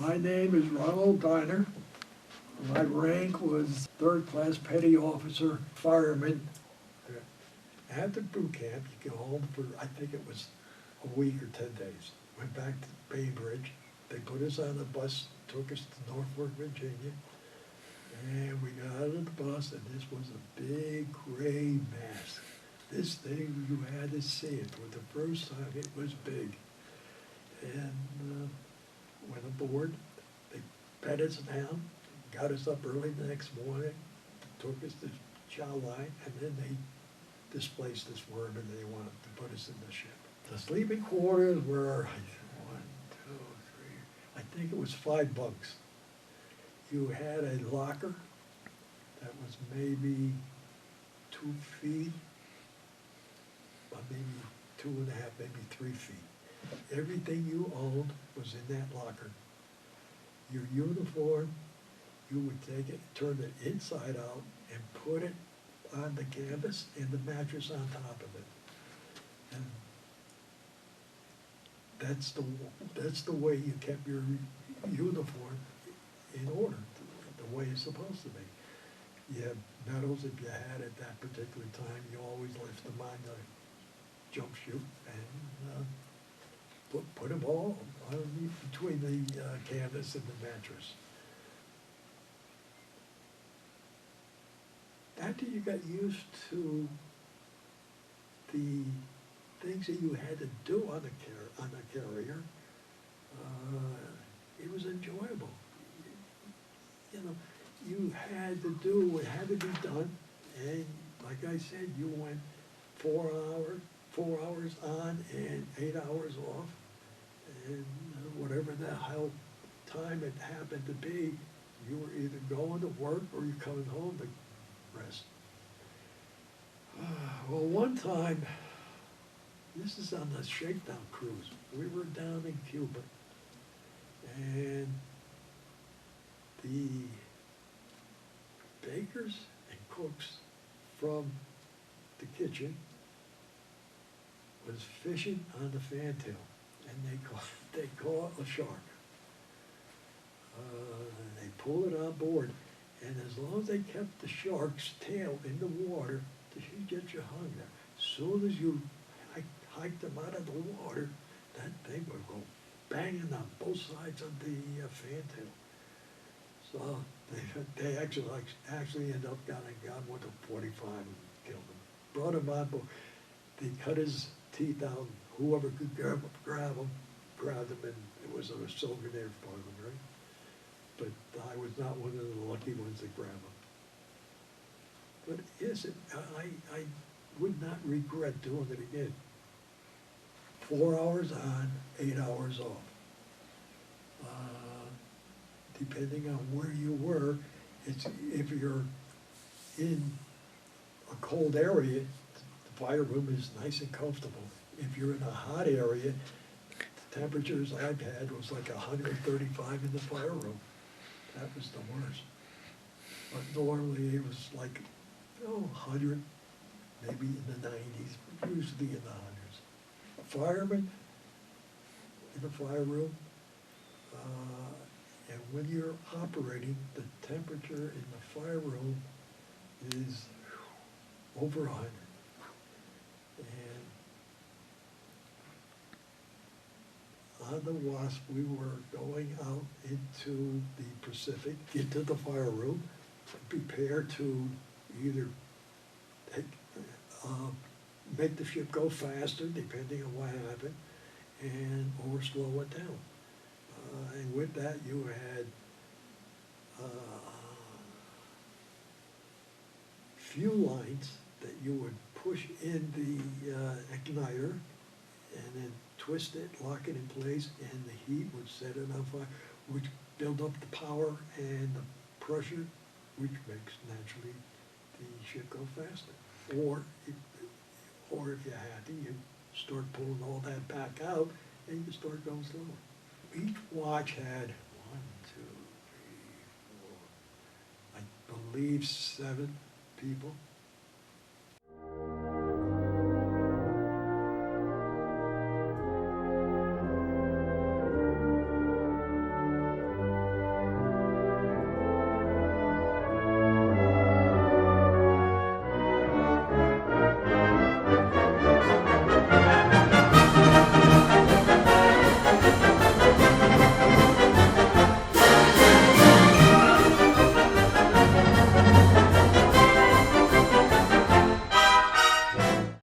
My name is Ronald. My rank was third-class petty officer, fireman. After boot camp, you go home for, I think it was a week or 10 days. Went back to Bainbridge. They put us on a bus, took us to Norfolk, Virginia. And we got out of the bus, and this was a big gray mass. This thing, you had to see it. For the first time, it was big. And went aboard. They pet us down, got us up early the next morning, took us to chow line, and then they displaced this worm, and they wanted to put us in the ship. The sleeping quarters were 1, 2, 3, I think it was 5 bunks. You had a locker that was maybe 2 feet, or maybe 2.5, maybe 3 feet. Everything you owned was in that locker. Your uniform, you would take it, turn it inside out, and put it on the canvas and the mattress on top of it. And that's the way you kept your uniform in order, the way it's supposed to be. You had medals if you had at that particular time. You always left them on the jump chute and put them all underneath between the canvas and the mattress. After you got used to the things that you had to do on the carrier, it was enjoyable. You know, you had to do what had to be done, and like I said, you went 4 hours on and 8 hours off, and whatever the hell time it happened to be, you were either going to work or you're coming home to rest. Well, one time, this is on the shakedown cruise. We were down in Cuba, and the bakers and cooks from the kitchen was fishing on the fantail, and they caught a shark. They pulled it on board, and as long as they kept the shark's tail in the water, she gets you hung there. As soon as you hiked them out of the water, that thing would go banging on both sides of the fantail. So they actually ended up got with a 45 and killed him. Brought him on board. They cut his teeth out. Whoever could grab him, grabbed him, and it was a souvenir for them, right? But I was not one of the lucky ones that grabbed him. But yes, I would not regret doing it again. 4 hours on, 8 hours off. Depending on where you were, if you're in a cold area, the fire room is nice and comfortable. If you're in a hot area, the temperatures I've had was like 135 in the fire room. That was the worst. But normally it was like 100, maybe in the 90s, usually in the hundreds. A fireman in the fire room, and when you're operating, the temperature in the fire room is over 100. And on the Wasp, we were going out into the Pacific, into the fire room, prepare to either make the ship go faster, depending on what happened, or slow it down. And with that, you had fuel lines that you would push in the igniter and then twist it, lock it in place, and the heat would set it on fire, which build up the power and the pressure, which makes naturally the ship go faster. Or if you had to, you start pulling all that back out, and you start going slower. Each watch had 1, 2, 3, 4, I believe 7 people.